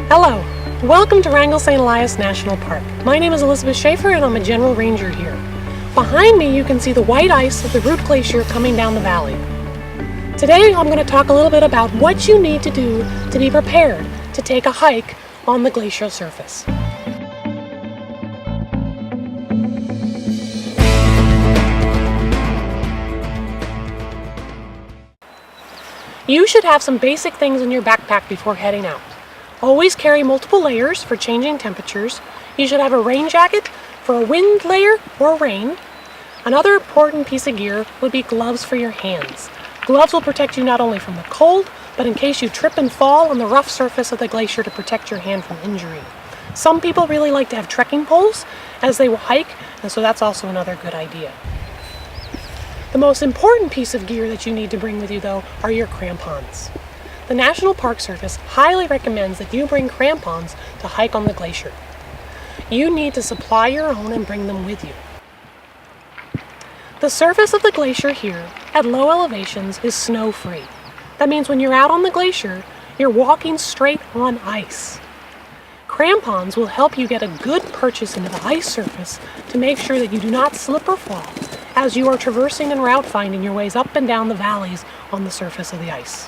Hello, welcome to Wrangell St. Elias National Park. My name is Elizabeth Schaefer and I'm a general ranger here. Behind me you can see the white ice of the Root Glacier coming down the valley. Today I'm going to talk a little bit about what you need to do to be prepared to take a hike on the glacial surface. You should have some basic things in your backpack before heading out. Always carry multiple layers for changing temperatures. You should have a rain jacket for a wind layer or rain. Another important piece of gear would be gloves for your hands. Gloves will protect you not only from the cold, but in case you trip and fall on the rough surface of the glacier to protect your hand from injury. Some people really like to have trekking poles as they will hike, and so that's also another good idea. The most important piece of gear that you need to bring with you, though, are your crampons. The National Park Service highly recommends that you bring crampons to hike on the glacier. You need to supply your own and bring them with you. The surface of the glacier here, at low elevations, is snow-free. That means when you're out on the glacier, you're walking straight on ice. Crampons will help you get a good purchase into the ice surface to make sure that you do not slip or fall as you are traversing and route finding your ways up and down the valleys on the surface of the ice.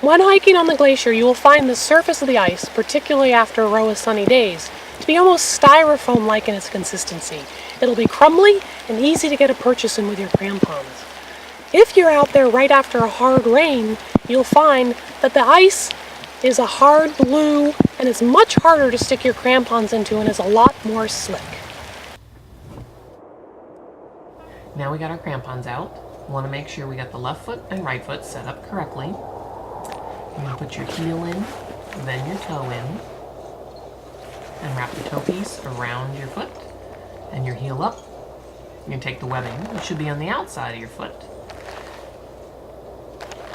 When hiking on the glacier, you will find the surface of the ice, particularly after a row of sunny days, to be almost styrofoam-like in its consistency. It'll be crumbly and easy to get a purchase in with your crampons. If you're out there right after a hard rain, you'll find that the ice is a hard blue and it's much harder to stick your crampons into and is a lot more slick. Now we got our crampons out. We want to make sure we got the left foot and right foot set up correctly. You're going to put your heel in, then your toe in, and wrap the toe piece around your foot and your heel up. You're going to take the webbing, which should be on the outside of your foot,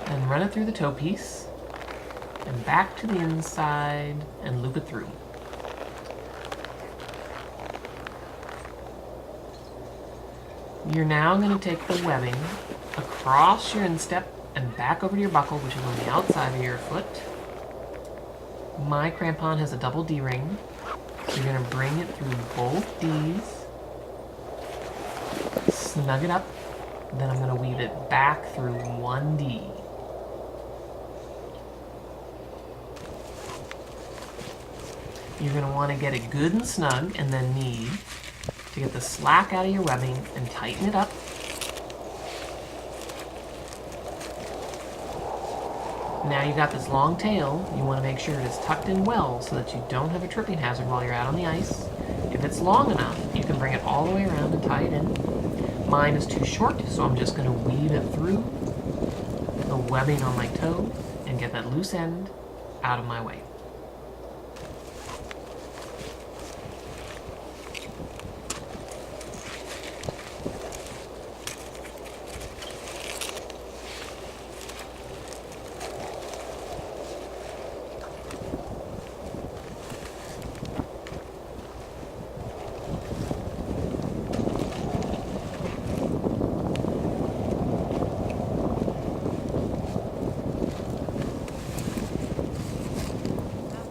and run it through the toe piece and back to the inside and loop it through. You're now going to take the webbing across your instep and back over to your buckle, which is on the outside of your foot. My crampon has a double D-ring, so you're going to bring it through both Ds, snug it up, then I'm going to weave it back through one D. You're going to want to get it good and snug and then need to get the slack out of your webbing and tighten it up. Now you've got this long tail, you want to make sure it is tucked in well so that you don't have a tripping hazard while you're out on the ice. If it's long enough, you can bring it all the way around and tie it in. Mine is too short, so I'm just going to weave it through the webbing on my toe and get that loose end out of my way.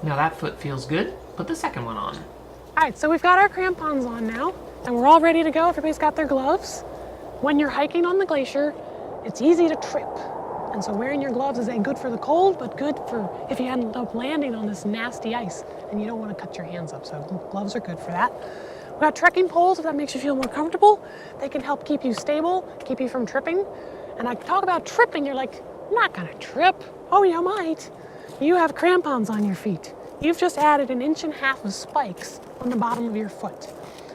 Now that foot feels good, put the second one on. Alright, so we've got our crampons on now, and we're all ready to go. Everybody's got their gloves. When you're hiking on the glacier, it's easy to trip. And so wearing your gloves is good for the cold, but good for if you end up landing on this nasty ice and you don't want to cut your hands up. So gloves are good for that. We've got trekking poles, if that makes you feel more comfortable. They can help keep you stable, keep you from tripping. And I talk about tripping, you're like, I'm not gonna trip. Oh, you might. You have crampons on your feet. You've just added 1.5 inches of spikes on the bottom of your foot.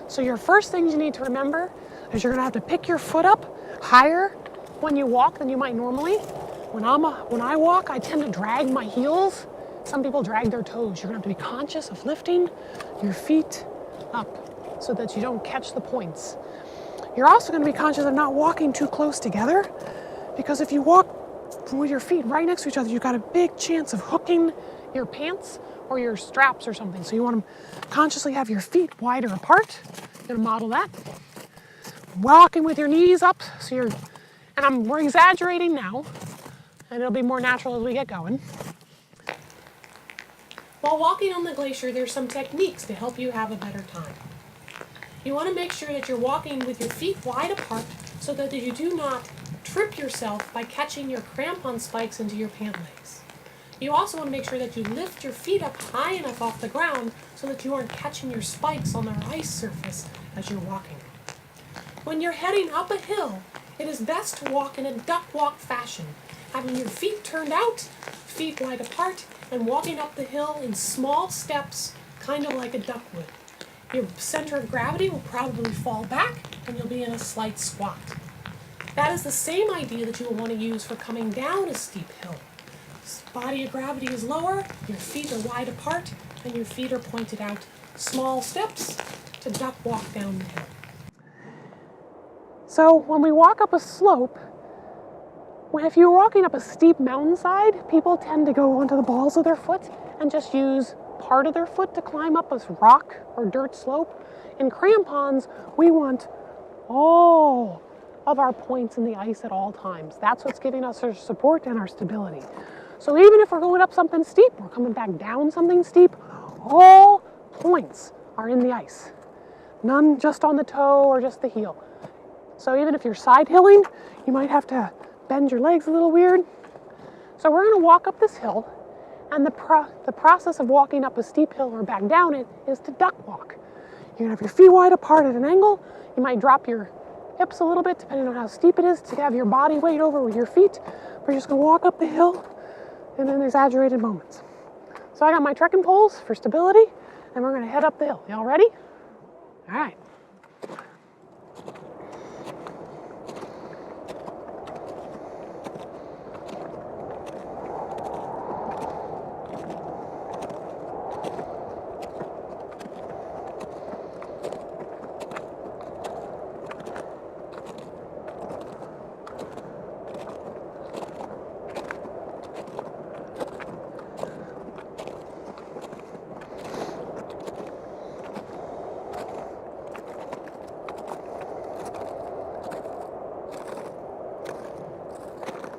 So your first things you need to remember is you're gonna have to pick your foot up higher when you walk than you might normally. When I walk, I tend to drag my heels. Some people drag their toes. You're gonna have to be conscious of lifting your feet up so that you don't catch the points. You're also gonna be conscious of not walking too close together, because if you walk with your feet right next to each other, you've got a big chance of hooking your pants or your straps or something. So you want to consciously have your feet wider apart. You're gonna model that. Walking with your knees up, so you're, and we're exaggerating now, and it'll be more natural as we get going. While walking on the glacier, there's some techniques to help you have a better time. You want to make sure that you're walking with your feet wide apart so that you do not trip yourself by catching your crampon spikes into your pant legs. You also want to make sure that you lift your feet up high enough off the ground so that you aren't catching your spikes on the ice surface as you're walking. When you're heading up a hill, it is best to walk in a duck walk fashion, having your feet turned out, feet wide apart, and walking up the hill in small steps, kind of like a duck would. Your center of gravity will probably fall back, and you'll be in a slight squat. That is the same idea that you will want to use for coming down a steep hill. Body of gravity is lower, your feet are wide apart, and your feet are pointed out. Small steps to duck walk down the hill. So when we walk up a slope, if you're walking up a steep mountainside, people tend to go onto the balls of their foot and just use part of their foot to climb up a rock or dirt slope. In crampons, we want all of our points in the ice at all times. That's what's giving us our support and our stability. So even if we're going up something steep, we're coming back down something steep, all points are in the ice. None just on the toe or just the heel. So even if you're side hilling, you might have to bend your legs a little weird. So we're going to walk up this hill, and the process of walking up a steep hill or back down it is to duck walk. You're going to have your feet wide apart at an angle. You might drop your hips a little bit depending on how steep it is to have your body weight over with your feet. We're just going to walk up the hill in an exaggerated moments. So I got my trekking poles for stability, and we're going to head up the hill. Y'all ready? All right.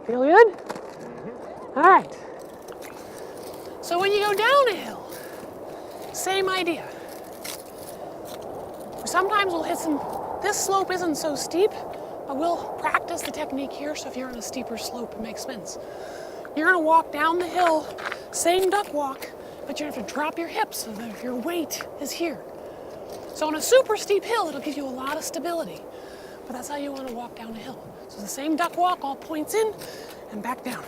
Feel good? All right. So when you go down a hill, same idea. Sometimes we'll hit this slope isn't so steep, but we'll practice the technique here, so if you're on a steeper slope, it makes sense. You're gonna walk down the hill, same duck walk, but you have to drop your hips so that your weight is here. So on a super steep hill, it'll give you a lot of stability, but that's how you wanna walk down a hill. So the same duck walk, all points in and back down.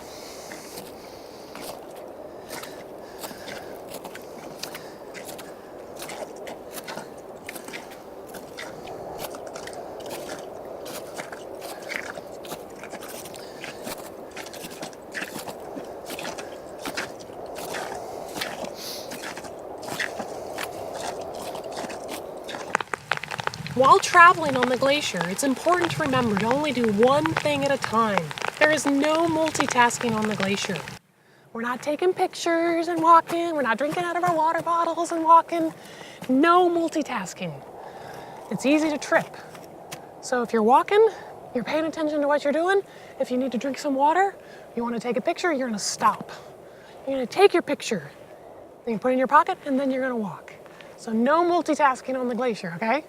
While traveling on the glacier, it's important to remember to only do one thing at a time. There is no multitasking on the glacier. We're not taking pictures and walking. We're not drinking out of our water bottles and walking. No multitasking. It's easy to trip. So if you're walking, you're paying attention to what you're doing. If you need to drink some water, you want to take a picture, you're going to stop. You're going to take your picture, then you put it in your pocket, and then you're going to walk. So no multitasking on the glacier, okay?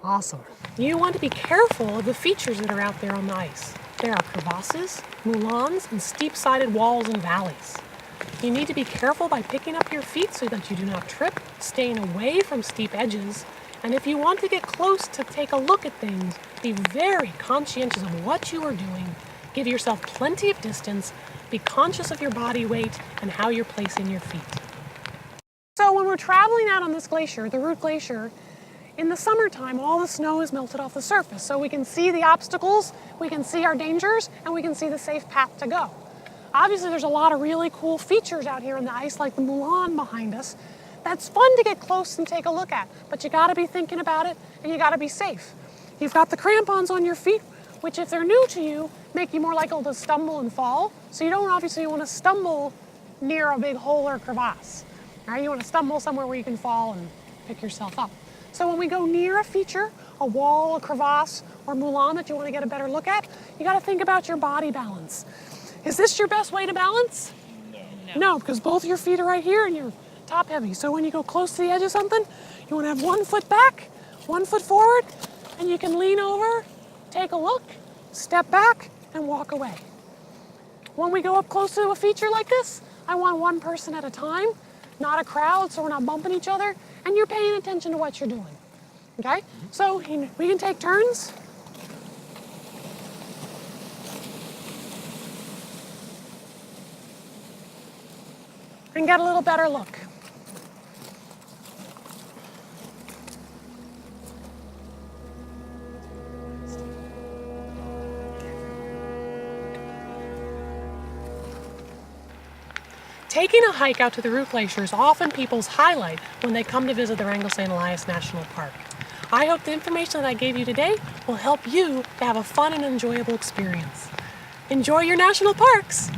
Awesome. You want to be careful of the features that are out there on the ice. There are crevasses, moulins, and steep-sided walls and valleys. You need to be careful by picking up your feet so that you do not trip, staying away from steep edges, and if you want to get close to take a look at things, be very conscientious of what you are doing. Give yourself plenty of distance, be conscious of your body weight and how you're placing your feet. So when we're traveling out on this glacier, the Root Glacier, in the summertime, all the snow is melted off the surface, so we can see the obstacles, we can see our dangers, and we can see the safe path to go. Obviously, there's a lot of really cool features out here on the ice, like the Moulin behind us. That's fun to get close and take a look at, but you gotta be thinking about it, and you gotta be safe. You've got the crampons on your feet, which if they're new to you, make you more likely to stumble and fall, so you don't obviously want to stumble near a big hole or crevasse. All right, you want to stumble somewhere where you can fall and pick yourself up. So when we go near a feature, a wall, a crevasse, or Moulin that you want to get a better look at, you got to think about your body balance. Is this your best way to balance? No. No, because both your feet are right here and you're top heavy. So when you go close to the edge of something, you want to have 1 foot back, 1 foot forward, and you can lean over, take a look, step back, and walk away. When we go up close to a feature like this, I want 1 person at a time, not a crowd, so we're not bumping each other, and you're paying attention to what you're doing. Okay? So we can take turns. And get a little better look. Taking a hike out to the Root Glacier is often people's highlight when they come to visit the Wrangell St. Elias National Park. I hope the information that I gave you today will help you to have a fun and enjoyable experience. Enjoy your national parks!